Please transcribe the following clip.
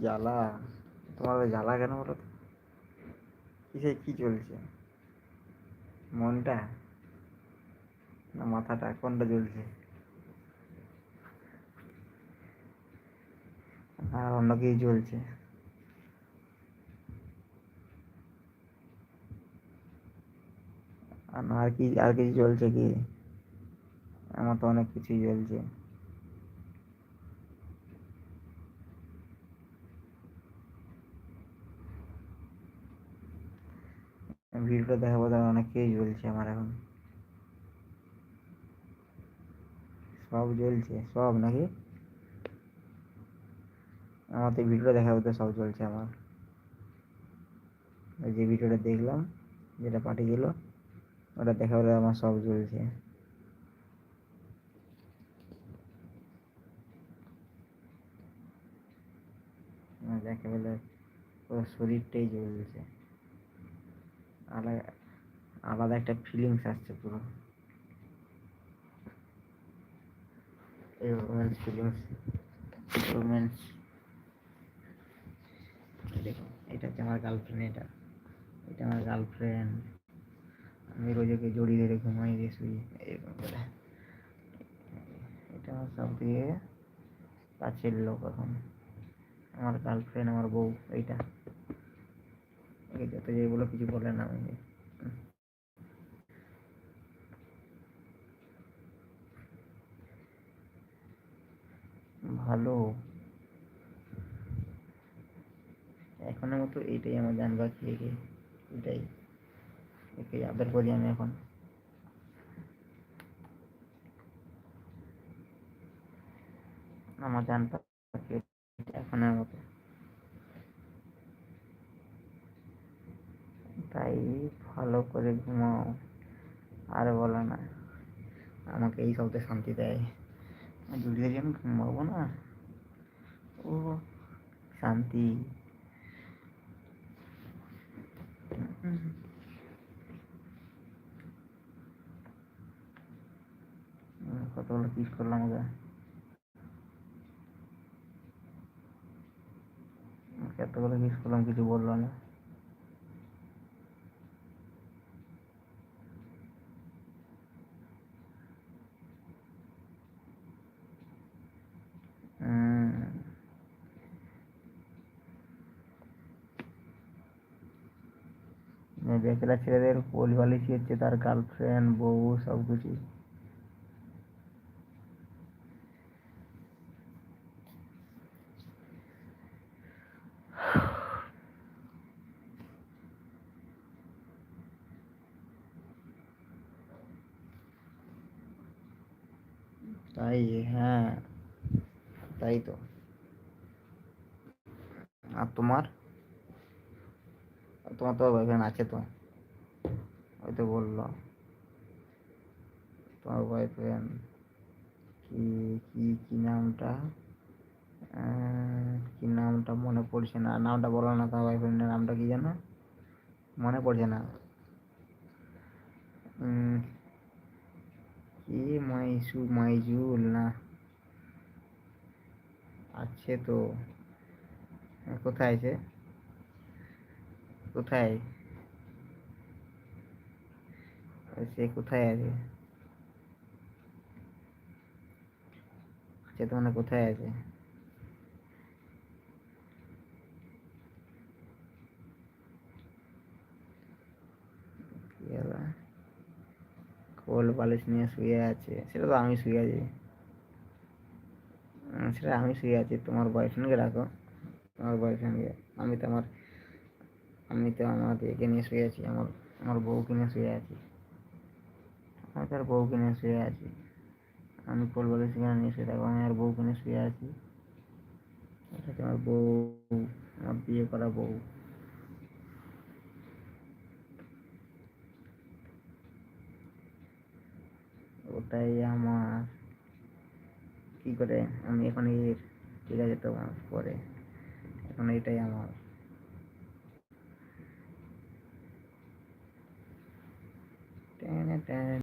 জ্বালা! তোমার ওই জ্বালা কেন বলো তো? কিসে কি চলছে? মনটা না মাথাটা, কোনটা জ্বলছে? আর অন্য কিছু জ্বলছে? আর কি, আর কিছু জ্বলছে কি? আমার তো অনেক কিছুই জ্বলছে। ভিডিওটা দেখাবো, তার অনেক কিছুই জ্বলছে আমার এখন। সব জ্বলছে সব নাকি? আমার তো ভিডিওটা দেখাবো তো সব চলছে আমার। ওই যে ভিডিওটা দেখলাম, যেটা পাঠিয়েছিল, ওটা দেখাবো আমার সব জ্বলছে। দেখে বলে পুরো শরীরটাই জ্বলছে। আলাদা, আলাদা একটা ফিলিংস আসছে পুরো। এই রোম্যান্স ফিলিংস, রোম্যান্স। দেখো, এটা হচ্ছে আমার গার্লফ্রেন্ড। এটা এটা আমার গার্লফ্রেন্ড। আমি রোজ ওকে জড়িয়ে ধরে ঘুমাই দিয়ে শুই এরকম করে। এটা আমার সব থেকে কাছের লোক এখন, আমার গার্লফ্রেন্ড, আমার বউ। এইটা একে যত যাই বলো কিছু বলে না আমাকে। ভালো। এখনের মতো এইটাই আমার জান বাকি। একে এটাই, একে আদর করি আমি এখন। আমার জান পাখি এখনের মতো। তাই ভালো করে ঘুমাও, আর বলো না। আমাকে এই সবতে শান্তি দেয়। যদি যদি আমি ঘুমাবো না, ও শান্তি। কতগুলো কিস করলাম ওকে, এতগুলো কিস করলাম, কিছু বললো না। ব্যাচেলার ছেলেদের কোলবালিশই হচ্ছে তার গার্লফ্রেন্ড, বউ, সব কিছু। তাই, হ্যাঁ, তাই তো। আর তোমার, তোমার তো বয়ফ্রেন্ড আছে তো, ওই তো বললো তোমার বয়ফ্রেন্ড। কি কি কি নামটা, কি নামটা মনে পড়ছে না। নামটা বলো না, তোমার বয়ফ্রেন্ডের নামটা কি যেন, মনে পড়ছে না। কি মাইজুল না, আছে তো। কোথায় আছে, কোথায়, সে কোথায় আছে? সে তো মানে কোথায় আছে? কি হলো? কোল বালিশ নিয়ে শুয়ে আছে, সেটা তো আমি শুয়ে আছি। সেটা আমি শুয়ে আছি, তোমার বয়ফ্রেন্ডকে রাখো। তোমার বয়ফ্রেন্ডকে, আমি তো আমার, আমি তো আমার একে নিয়ে শুয়ে আছি, আমার আমার বউকে নিয়ে শুয়ে আছি। আমি তার বউকে নিয়ে শুয়ে আছি। আমি কোল বালিশ সেখানে নিয়ে শুয়ে থাকবো, আমি আর বউকে নিয়ে শুয়ে আছি। এটা হচ্ছে আমার বউ, আমার বিয়ে করা বউ। ওটাই আমার। কি করে আমি এখন এর, ঠিক আছে তোমার পরে, এখন এটাই আমার।